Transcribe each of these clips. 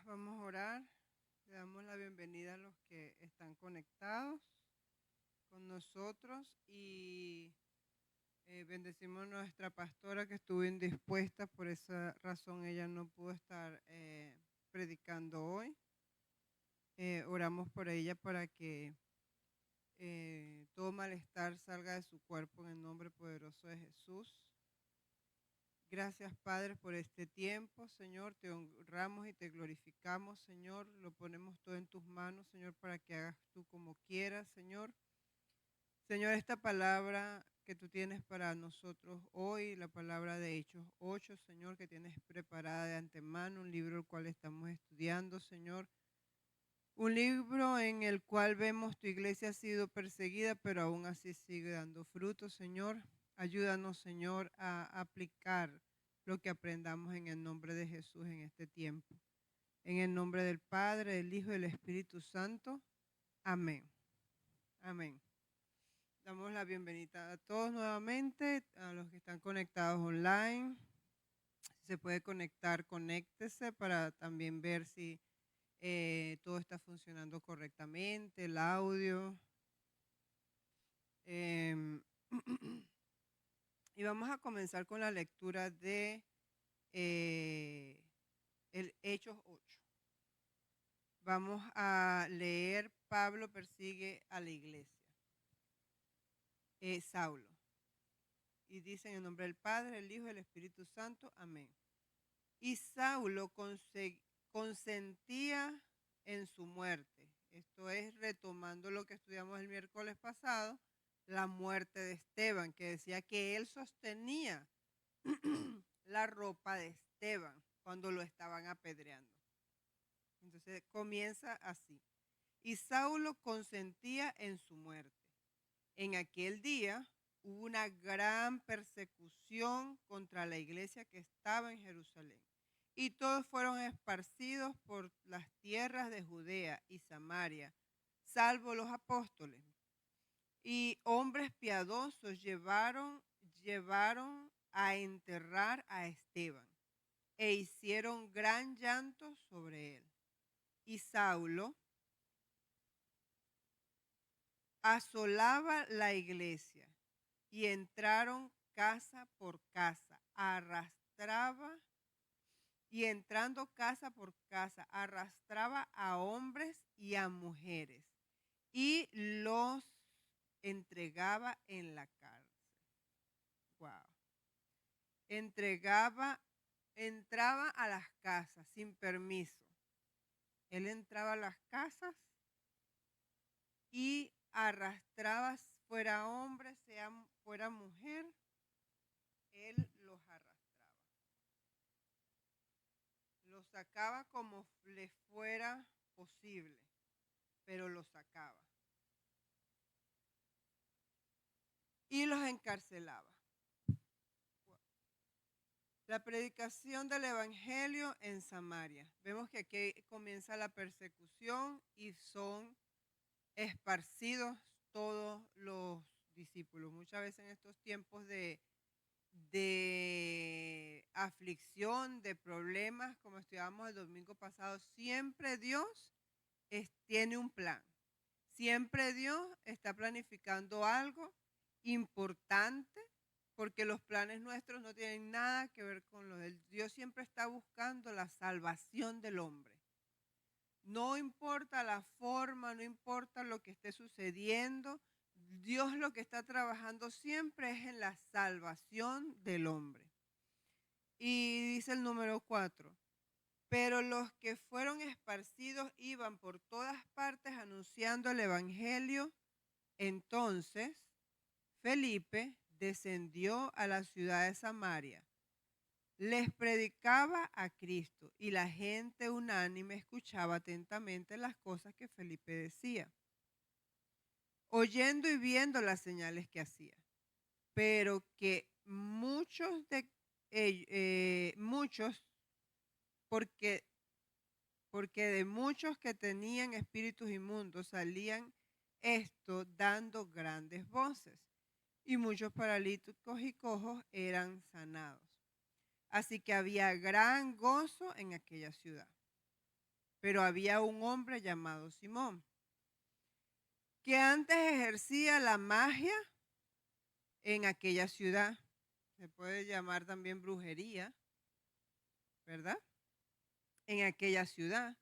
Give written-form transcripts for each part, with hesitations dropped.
Vamos a orar. Le damos la bienvenida a los que están conectados con nosotros y bendecimos a nuestra pastora que estuvo indispuesta, por esa razón ella no pudo estar predicando hoy. Oramos por ella para que todo malestar salga de su cuerpo en el nombre poderoso de Jesús. Gracias, Padre, por este tiempo, Señor. Te honramos y te glorificamos, Señor. Lo ponemos todo en tus manos, Señor, para que hagas tú como quieras, Señor. Señor, esta palabra que tú tienes para nosotros hoy, la palabra de Hechos 8, Señor, que tienes preparada de antemano, un libro el cual estamos estudiando, Señor. Un libro en el cual vemos tu iglesia ha sido perseguida, pero aún así sigue dando frutos, Señor. Ayúdanos, Señor, a aplicar lo que aprendamos en el nombre de Jesús en este tiempo. En el nombre del Padre, del Hijo y del Espíritu Santo. Amén. Amén. Damos la bienvenida a todos nuevamente, a los que están conectados online. Si se puede conectar, conéctese para también ver si todo está funcionando correctamente, el audio. Y vamos a comenzar con la lectura de el Hechos 8. Vamos a leer: Pablo persigue a la iglesia. Saulo. Y dice en el nombre del Padre, el Hijo y el Espíritu Santo. Amén. Y Saulo consentía en su muerte. Esto es retomando lo que estudiamos el miércoles pasado, la muerte de Esteban, que decía que él sostenía la ropa de Esteban cuando lo estaban apedreando. Entonces comienza así. Y Saulo consentía en su muerte. En aquel día hubo una gran persecución contra la iglesia que estaba en Jerusalén. Y todos fueron esparcidos por las tierras de Judea y Samaria, salvo los apóstoles. Y hombres piadosos llevaron a enterrar a Esteban e hicieron gran llanto sobre él. Y Saulo asolaba la iglesia y entraron casa por casa, entrando casa por casa, arrastraba a hombres y a mujeres y los entregaba en la cárcel. Wow. Entraba a las casas sin permiso. Él entraba a las casas y arrastraba, fuera hombre, fuera mujer, él los arrastraba. Los sacaba como le fuera posible, pero los sacaba. Y los encarcelaba. La predicación del evangelio en Samaria. Vemos que aquí comienza la persecución y son esparcidos todos los discípulos. Muchas veces en estos tiempos de aflicción, de problemas, como estudiamos el domingo pasado, siempre Dios tiene un plan. Siempre Dios está planificando algo importante, porque los planes nuestros no tienen nada que ver con los de Él. Dios siempre está buscando la salvación del hombre. No importa la forma, no importa lo que esté sucediendo, Dios lo que está trabajando siempre es en la salvación del hombre. Y dice el número 4, pero los que fueron esparcidos iban por todas partes anunciando el evangelio. Entonces Felipe descendió a la ciudad de Samaria, les predicaba a Cristo y la gente unánime escuchaba atentamente las cosas que Felipe decía, oyendo y viendo las señales que hacía. Pero que muchos de muchos que tenían espíritus inmundos salían esto dando grandes voces, y muchos paralíticos y cojos eran sanados. Así que había gran gozo en aquella ciudad. pero había un hombre llamado Simón, que antes ejercía la magia en aquella ciudad. Se puede llamar también brujería, ¿verdad? En aquella ciudad.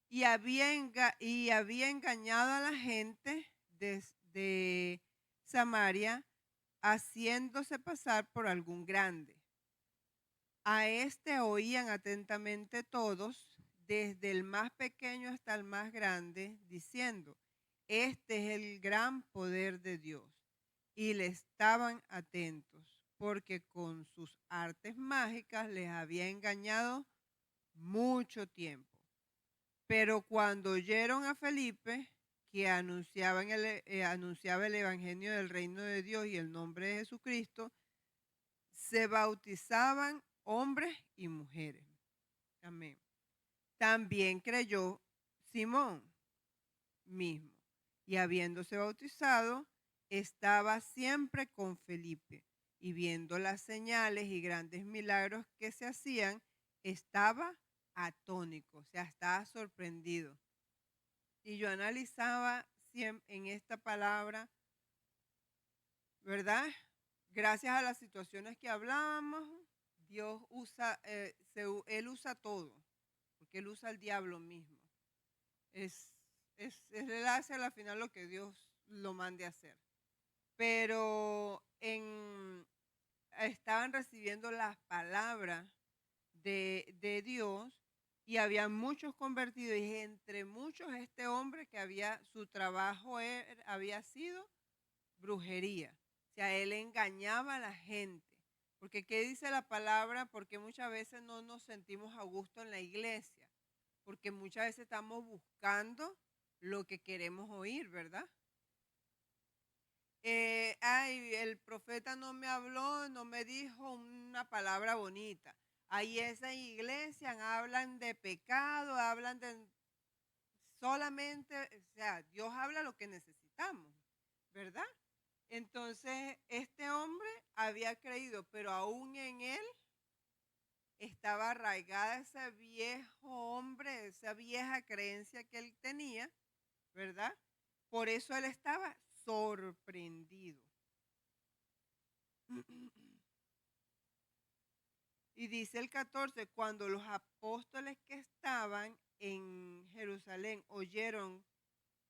Y había engañado a la gente de Samaria, haciéndose pasar por algún grande. A este oían atentamente todos, desde el más pequeño hasta el más grande, diciendo: este es el gran poder de Dios. Y le estaban atentos, porque con sus artes mágicas les había engañado mucho tiempo. Pero cuando oyeron a Felipe, que anunciaba el evangelio del reino de Dios y el nombre de Jesucristo, se bautizaban hombres y mujeres. Amén. También creyó Simón mismo, y habiéndose bautizado, estaba siempre con Felipe, y viendo las señales y grandes milagros que se hacían, estaba atónico, o sea, estaba sorprendido. Y yo analizaba en esta palabra, ¿verdad? Gracias a las situaciones que hablábamos, Dios usa, Él usa todo, porque Él usa al diablo mismo. Él hace al final lo que Dios lo mande a hacer. Pero estaban recibiendo las palabras de Dios y había muchos convertidos, y entre muchos este hombre que su trabajo había sido brujería. O sea, él engañaba a la gente. Porque ¿qué dice la palabra? Porque muchas veces no nos sentimos a gusto en la iglesia. Porque muchas veces estamos buscando lo que queremos oír, ¿verdad? El profeta no me habló, no me dijo una palabra bonita. Ahí esa iglesia hablan de pecado, hablan de solamente, o sea, Dios habla lo que necesitamos, ¿verdad? Entonces, este hombre había creído, pero aún en él estaba arraigada ese viejo hombre, esa vieja creencia que él tenía, ¿verdad? Por eso él estaba sorprendido. Y dice el 14, cuando los apóstoles que estaban en Jerusalén oyeron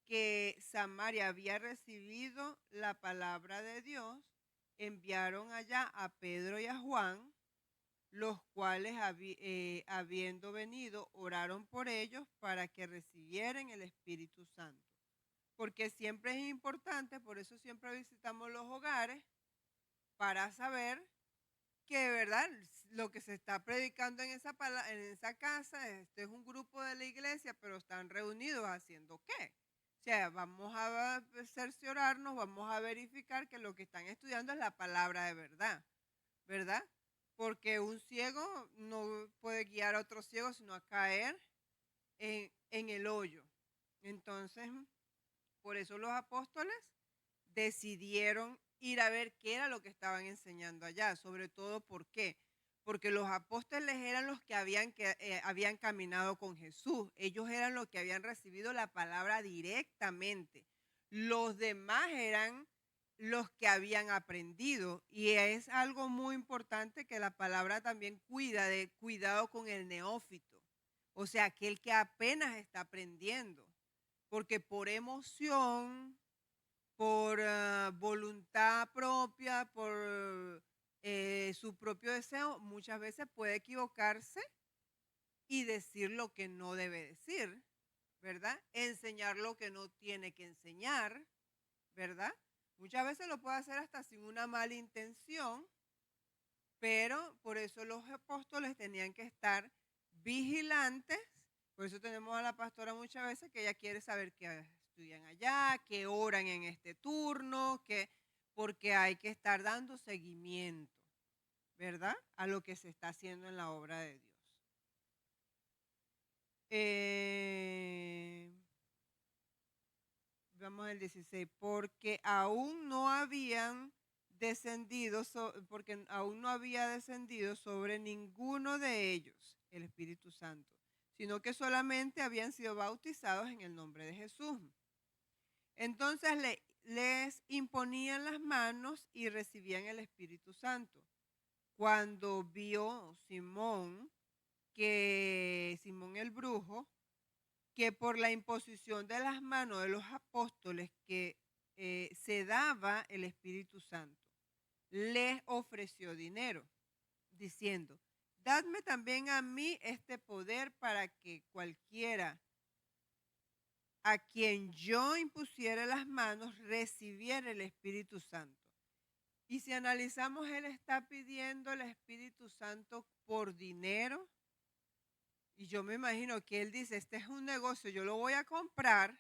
que Samaria había recibido la palabra de Dios, enviaron allá a Pedro y a Juan, los cuales habiendo venido, oraron por ellos para que recibieran el Espíritu Santo. Porque siempre es importante, por eso siempre visitamos los hogares, para saber que, ¿verdad?, lo que se está predicando en esa casa, este es un grupo de la iglesia, pero están reunidos haciendo ¿qué? O sea, vamos a cerciorarnos, vamos a verificar que lo que están estudiando es la palabra de verdad, ¿verdad? Porque un ciego no puede guiar a otro ciego, sino a caer en el hoyo. Entonces, por eso los apóstoles decidieron ir a ver qué era lo que estaban enseñando allá, sobre todo ¿por qué? Porque los apóstoles eran los que habían caminado con Jesús, ellos eran los que habían recibido la palabra directamente. Los demás eran los que habían aprendido, y es algo muy importante que la palabra también cuidado con el neófito, o sea, aquel que apenas está aprendiendo, porque por emoción, por voluntad propia, por su propio deseo, muchas veces puede equivocarse y decir lo que no debe decir, ¿verdad? Enseñar lo que no tiene que enseñar, ¿verdad? Muchas veces lo puede hacer hasta sin una mala intención, pero por eso los apóstoles tenían que estar vigilantes. Por eso tenemos a la pastora muchas veces que ella quiere saber qué estudian allá, qué oran en este turno, porque hay que estar dando seguimiento, ¿verdad?, a lo que se está haciendo en la obra de Dios. Vamos al 16, porque aún no había descendido sobre ninguno de ellos el Espíritu Santo, sino que solamente habían sido bautizados en el nombre de Jesús. Entonces les imponían las manos y recibían el Espíritu Santo. Cuando vio Simón el brujo, que por la imposición de las manos de los apóstoles que se daba el Espíritu Santo, les ofreció dinero, diciendo: dadme también a mí este poder para que cualquiera a quien yo impusiera las manos recibiera el Espíritu Santo. Y si analizamos, él está pidiendo el Espíritu Santo por dinero. Y yo me imagino que él dice: este es un negocio, yo lo voy a comprar,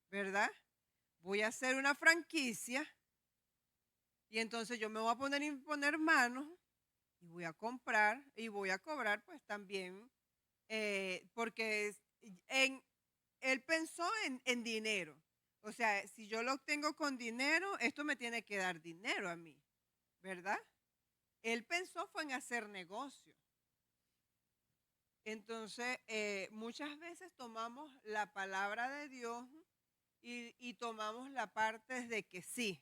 ¿verdad? Voy a hacer una franquicia y entonces yo me voy a poner manos y voy a comprar y voy a cobrar pues también, porque él pensó en dinero. O sea, si yo lo obtengo con dinero, esto me tiene que dar dinero a mí, ¿verdad? Él pensó fue en hacer negocio. Entonces, muchas veces tomamos la palabra de Dios y tomamos la parte de que sí,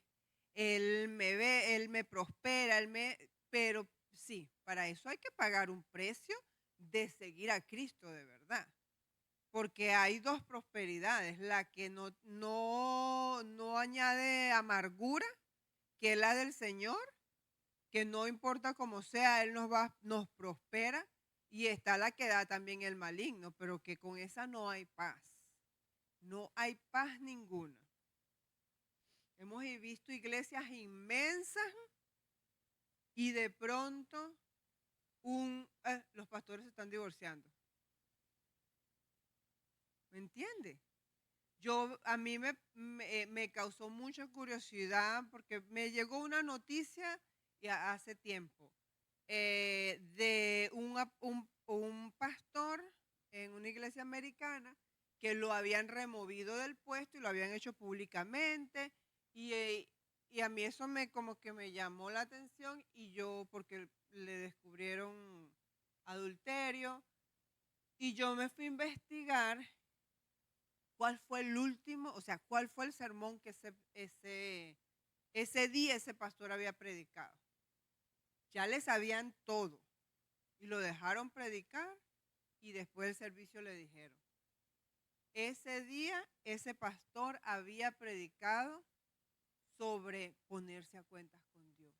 Él me ve, Él me prospera, pero sí, para eso hay que pagar un precio de seguir a Cristo de verdad. Porque hay dos prosperidades, la que no añade amargura, que es la del Señor, que no importa cómo sea, Él nos prospera, y está la que da también el maligno, pero que con esa no hay paz. No hay paz ninguna. Hemos visto iglesias inmensas y de pronto los pastores se están divorciando. ¿Me entiende? A mí me causó mucha curiosidad porque me llegó una noticia hace tiempo de un pastor en una iglesia americana que lo habían removido del puesto y lo habían hecho públicamente, y a mí eso como que me llamó la atención, porque le descubrieron adulterio, y yo me fui a investigar cuál fue el último, o sea, cuál fue el sermón que ese día ese pastor había predicado. Ya le sabían todo y lo dejaron predicar, y después del servicio le dijeron: ese día ese pastor había predicado sobre ponerse a cuentas con Dios.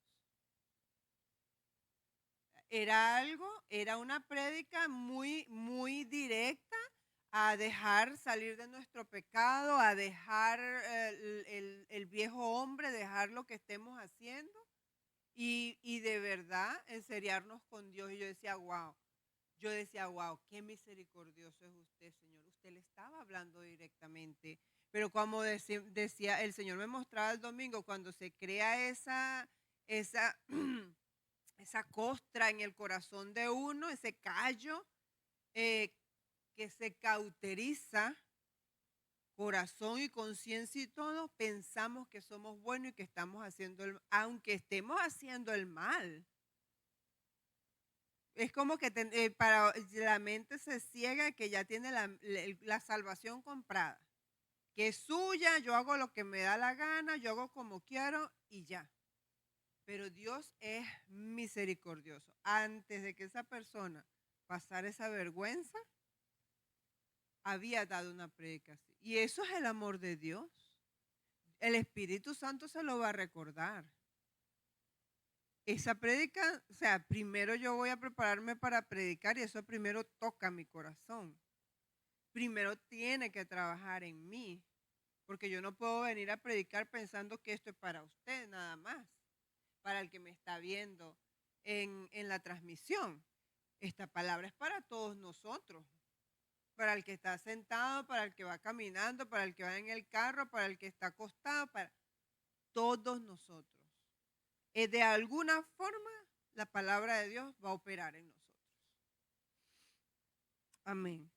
Era una prédica muy, muy directa a dejar salir de nuestro pecado, a dejar el viejo hombre, dejar lo que estemos haciendo y de verdad enseriarnos con Dios. Y yo decía, wow, qué misericordioso es usted, Señor. Usted le estaba hablando directamente, pero como decía, el Señor me mostraba el domingo, cuando se crea esa esa costra en el corazón de uno, ese callo que se cauteriza corazón y conciencia y todo, pensamos que somos buenos y que estamos haciendo aunque estemos haciendo el mal. Es como que para la mente se ciega, que ya tiene la salvación comprada, que es suya, yo hago lo que me da la gana, yo hago como quiero y ya. Pero Dios es misericordioso. Antes de que esa persona pasara esa vergüenza, había dado una predicación. Y eso es el amor de Dios. El Espíritu Santo se lo va a recordar. Esa prédica, o sea, primero yo voy a prepararme para predicar y eso primero toca mi corazón. Primero tiene que trabajar en mí, porque yo no puedo venir a predicar pensando que esto es para usted nada más, para el que me está viendo en la transmisión. Esta palabra es para todos nosotros, para el que está sentado, para el que va caminando, para el que va en el carro, para el que está acostado, para todos nosotros. De alguna forma, la palabra de Dios va a operar en nosotros. Amén.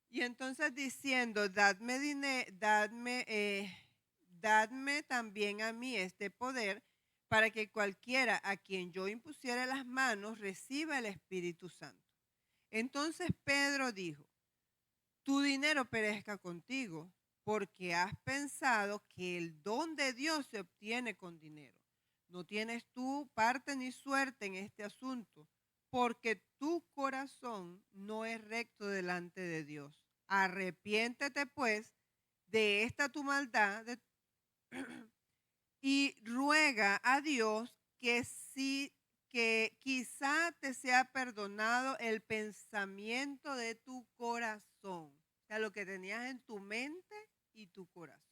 Y entonces diciendo, dadme también a mí este poder para que cualquiera a quien yo impusiera las manos reciba el Espíritu Santo. Entonces Pedro dijo: tu dinero perezca contigo, porque has pensado que el don de Dios se obtiene con dinero. No tienes tú parte ni suerte en este asunto, porque tu corazón no es recto delante de Dios. Arrepiéntete, pues, de esta tu maldad y ruega a Dios que quizá te sea perdonado el pensamiento de tu corazón, o sea, lo que tenías en tu mente y tu corazón,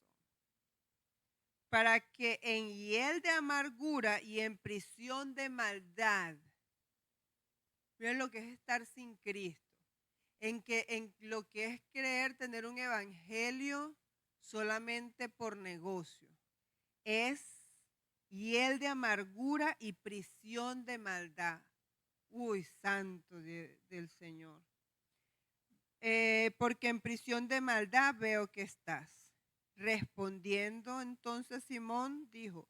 para que en hiel de amargura y en prisión de maldad, miren lo que es estar sin Cristo, en lo que es creer tener un evangelio solamente por negocio, es hiel de amargura y prisión de maldad. Uy, santo del Señor. Porque en prisión de maldad veo que estás. Respondiendo entonces Simón dijo,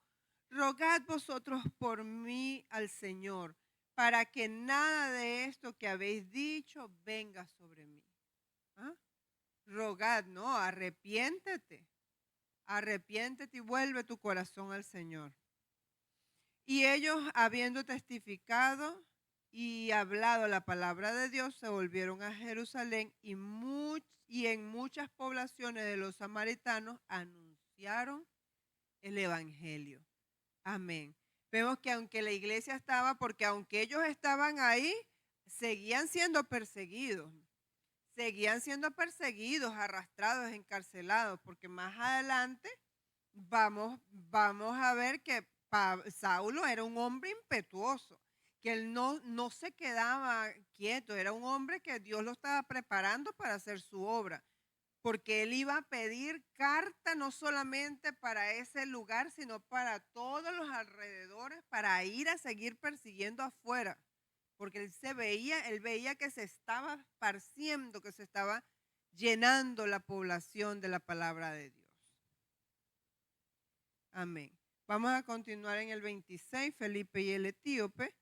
rogad vosotros por mí al Señor, para que nada de esto que habéis dicho venga sobre mí. ¿Ah? Rogad, no, arrepiéntete. Arrepiéntete y vuelve tu corazón al Señor. Y ellos, habiendo testificado y hablado la palabra de Dios, se volvieron a Jerusalén y en muchas poblaciones de los samaritanos anunciaron el evangelio. Amén. Vemos que aunque la iglesia estaba, porque aunque ellos estaban ahí, seguían siendo perseguidos. Seguían siendo perseguidos, arrastrados, encarcelados, porque más adelante vamos a ver que Saulo era un hombre impetuoso, que él no se quedaba quieto, era un hombre que Dios lo estaba preparando para hacer su obra, porque él iba a pedir carta no solamente para ese lugar, sino para todos los alrededores, para ir a seguir persiguiendo afuera, porque él veía que se estaba esparciendo, que se estaba llenando la población de la palabra de Dios. Amén. Vamos a continuar en el 26. Felipe y el etíope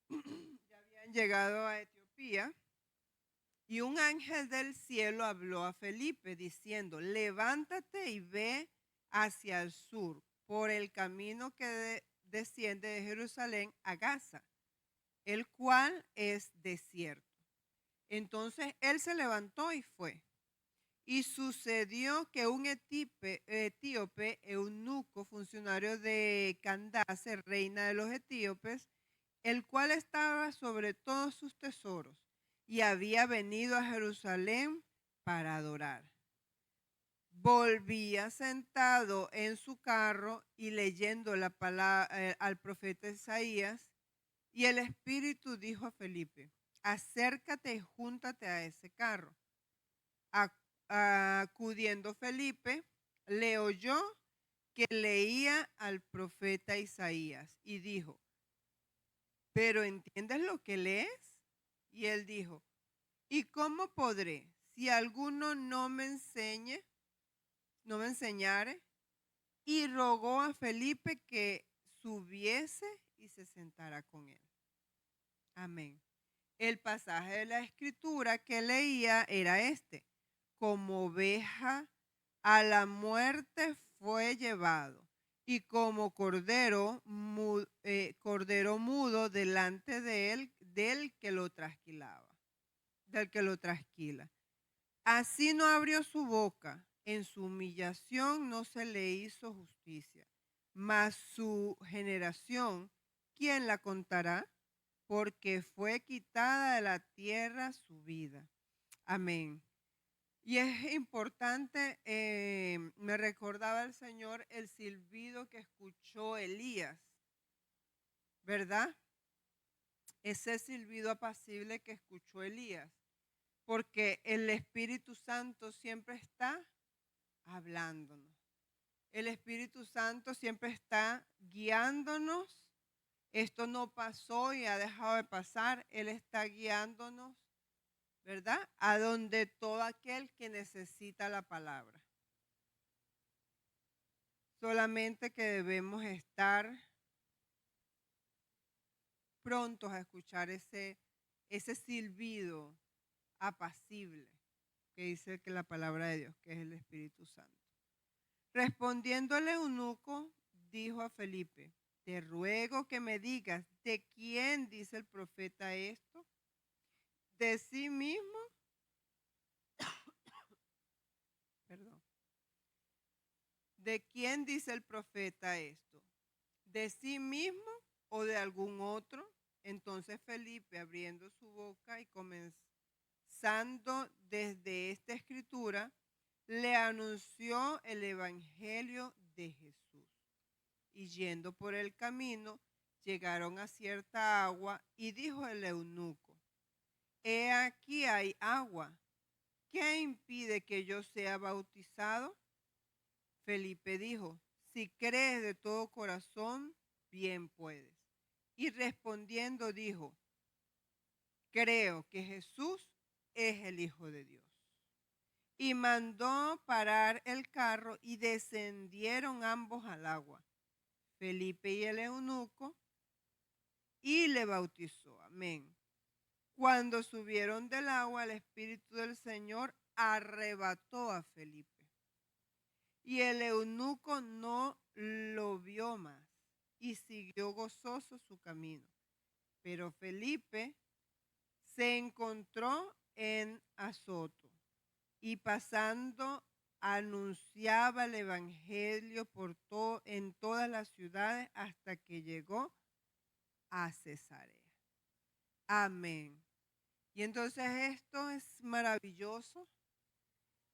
ya habían llegado a Etiopía y un ángel del cielo habló a Felipe diciendo, levántate y ve hacia el sur por el camino que desciende de Jerusalén a Gaza, el cual es desierto. Entonces él se levantó y fue. Y sucedió que un etíope, eunuco, funcionario de Candace, reina de los etíopes, el cual estaba sobre todos sus tesoros, y había venido a Jerusalén para adorar. Volvía sentado en su carro y leyendo la palabra al profeta Isaías, y el Espíritu dijo a Felipe, acércate y júntate a ese carro. Acudiendo Felipe, le oyó que leía al profeta Isaías y dijo, ¿pero entiendes lo que lees? Y él dijo, ¿y cómo podré si alguno no me enseñare? Y rogó a Felipe que subiese y se sentara con él. Amén. El pasaje de la escritura que leía era este. Como oveja a la muerte fue llevado, y como cordero mudo delante de él, del que lo trasquila. Así no abrió su boca, en su humillación no se le hizo justicia. Mas su generación, ¿quién la contará? Porque fue quitada de la tierra su vida. Amén. Y es importante, me recordaba el Señor el silbido que escuchó Elías, ¿verdad? Ese silbido apacible que escuchó Elías, porque el Espíritu Santo siempre está hablándonos. El Espíritu Santo siempre está guiándonos. Esto no pasó y ha dejado de pasar. Él está guiándonos, ¿verdad? A donde todo aquel que necesita la palabra. Solamente que debemos estar prontos a escuchar ese silbido apacible. ¿Ok? que dice que la palabra de Dios, que es el Espíritu Santo. Respondiendo el eunuco, dijo a Felipe: te ruego que me digas, ¿de quién dice el profeta esto? ¿De sí mismo? Perdón. ¿De quién dice el profeta esto? ¿De sí mismo o de algún otro? Entonces Felipe, abriendo su boca y comenzando desde esta escritura, le anunció el evangelio de Jesús. Y yendo por el camino, llegaron a cierta agua y dijo el eunuco: he aquí hay agua, ¿qué impide que yo sea bautizado? Felipe dijo: si crees de todo corazón, bien puedes. Y respondiendo dijo: creo que Jesús es el Hijo de Dios. Y mandó parar el carro y descendieron ambos al agua, Felipe y el eunuco, y le bautizó. Amén. Cuando subieron del agua, el Espíritu del Señor arrebató a Felipe. Y el eunuco no lo vio más y siguió gozoso su camino. Pero Felipe se encontró en Azoto y pasando anunciaba el evangelio en todas las ciudades hasta que llegó a Cesarea. Amén. Y entonces esto es maravilloso.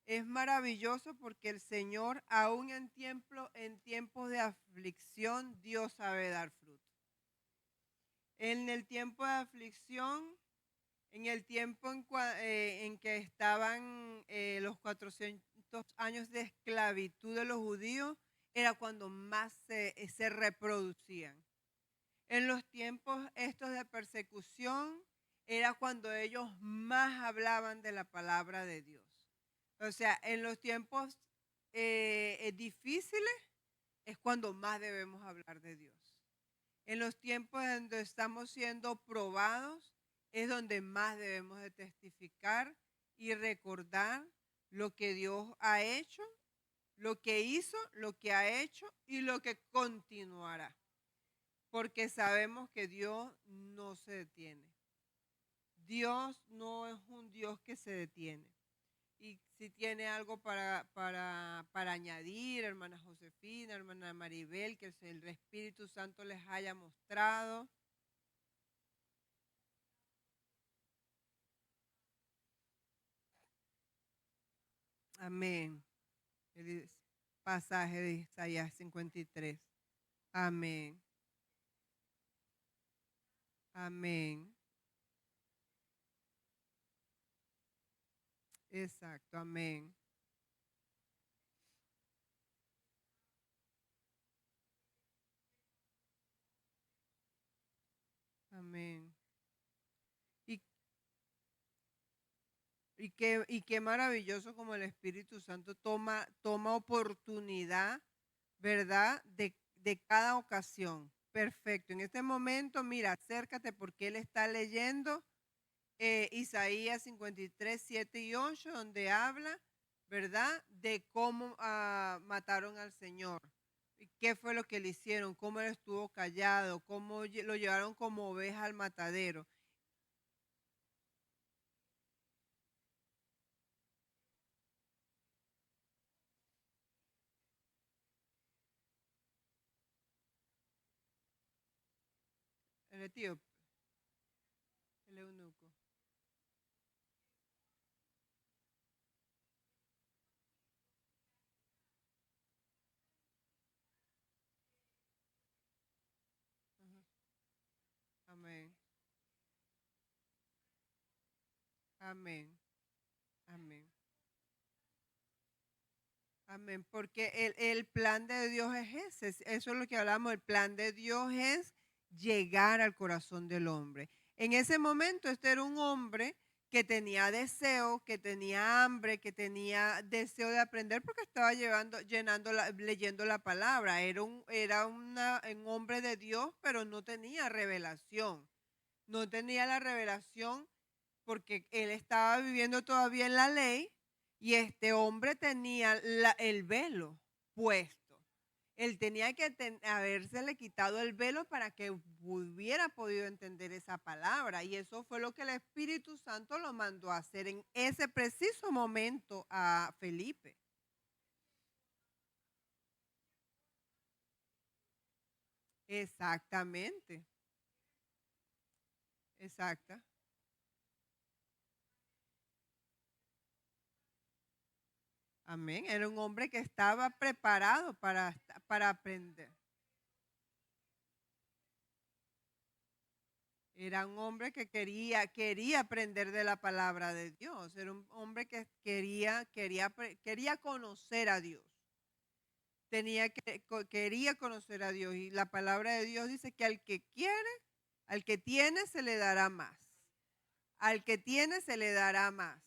Es maravilloso porque el Señor, aún en tiempos de aflicción, Dios sabe dar fruto. En el tiempo de aflicción, en el tiempo en que estaban los 400 años de esclavitud de los judíos, era cuando más se reproducían. En los tiempos estos de persecución, era cuando ellos más hablaban de la palabra de Dios. O sea, en los tiempos difíciles es cuando más debemos hablar de Dios. En los tiempos donde estamos siendo probados es donde más debemos de testificar y recordar lo que Dios ha hecho, lo que hizo, lo que ha hecho y lo que continuará. Porque sabemos que Dios no se detiene. Dios no es un Dios que se detiene. Y si tiene algo para añadir, hermana Josefina, hermana Maribel, que el Espíritu Santo les haya mostrado. Amén. El pasaje de Isaías 53. Amén. Amén. Exacto, amén. Amén. Y qué maravilloso como el Espíritu Santo toma oportunidad, ¿verdad? De cada ocasión. Perfecto. En este momento, mira, acércate porque él está leyendo Isaías 53, 7 y 8, donde habla, ¿verdad? De cómo mataron al Señor. ¿Qué fue lo que le hicieron? ¿Cómo él estuvo callado? ¿Cómo lo llevaron como oveja al matadero? El etíope, el eunuco. Ajá. Amén. Amén. Amén. Amén. Porque el plan de Dios es ese. Eso es lo que hablamos. El plan de Dios es llegar al corazón del hombre. En ese momento, este era un hombre que tenía deseo, que tenía hambre, que tenía deseo de aprender porque estaba leyendo la palabra. Un hombre de Dios, pero no tenía revelación. No tenía la revelación porque él estaba viviendo todavía en la ley, Y este hombre tenía el velo puesto. Él tenía que habérsele quitado el velo para que hubiera podido entender esa palabra. Y eso fue lo que el Espíritu Santo lo mandó a hacer en ese preciso momento a Felipe. Exactamente. Exacta. Amén. Era un hombre que estaba preparado para aprender. Era un hombre que quería aprender de la palabra de Dios. Era un hombre que quería conocer a Dios. Quería conocer a Dios. Y la palabra de Dios dice que al que quiere, al que tiene, se le dará más. Al que tiene, se le dará más.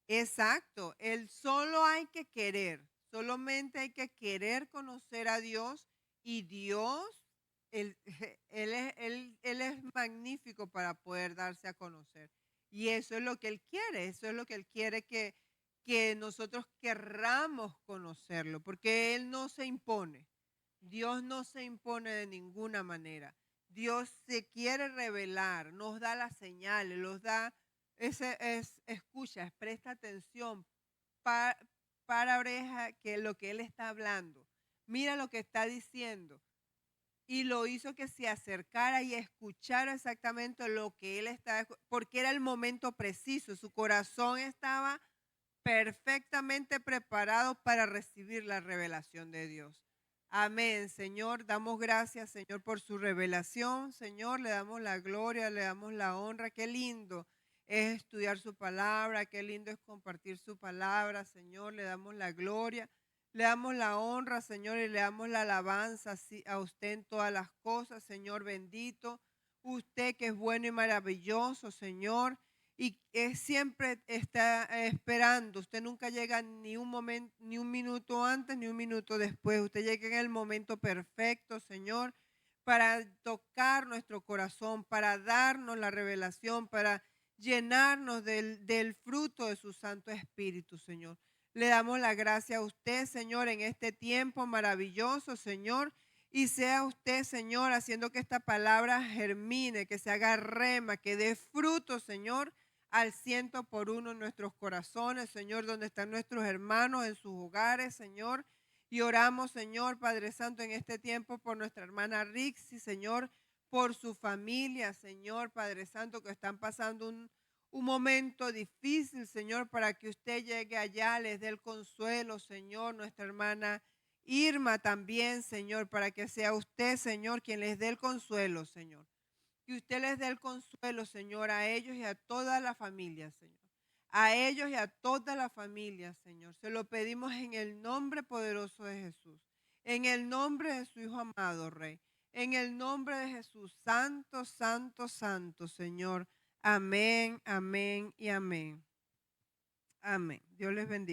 Exacto. Solo hay que querer. Solamente hay que querer conocer a Dios. Y Dios, él, él es magnífico para poder darse a conocer. Y eso es lo que Él quiere. Eso es lo que Él quiere que nosotros querramos conocerlo. Porque Él no se impone. Dios no se impone de ninguna manera. Dios se quiere revelar, nos da las señales, nos da, escucha, presta atención, para oreja que lo que Él está hablando. Mira lo que está diciendo. Y lo hizo que se acercara y escuchara exactamente lo que Él estaba, porque era el momento preciso. Su corazón estaba perfectamente preparado para recibir la revelación de Dios. Amén, Señor. Damos gracias, Señor, por su revelación. Señor, le damos la gloria, le damos la honra. Qué lindo es estudiar su palabra, qué lindo es compartir su palabra, Señor. Le damos la gloria, le damos la honra, Señor, y le damos la alabanza a usted en todas las cosas, Señor bendito. Usted que es bueno y maravilloso, Señor, y siempre está esperando. Usted nunca llega ni un momento, ni un minuto antes, ni un minuto después. Usted llega en el momento perfecto, Señor, para tocar nuestro corazón, para darnos la revelación, para llenarnos del fruto de su Santo Espíritu, Señor. Le damos la gracia a usted, Señor, en este tiempo maravilloso, Señor. Y sea usted, Señor, haciendo que esta palabra germine, que se haga rema, que dé fruto, Señor, al 100 por 1 en nuestros corazones, Señor, donde están nuestros hermanos en sus hogares, Señor. Y oramos, Señor, Padre Santo, en este tiempo por nuestra hermana Rixi, Señor, por su familia, Señor, Padre Santo, que están pasando un momento difícil, Señor, para que usted llegue allá, les dé el consuelo, Señor, nuestra hermana Irma también, Señor, para que sea usted, Señor, quien les dé el consuelo, Señor. Que usted les dé el consuelo, Señor, a ellos y a toda la familia, Señor. A ellos y a toda la familia, Señor. Se lo pedimos en el nombre poderoso de Jesús. En el nombre de su Hijo amado, Rey. En el nombre de Jesús. Santo, santo, santo, Señor. Amén, amén y amén. Amén. Dios les bendiga.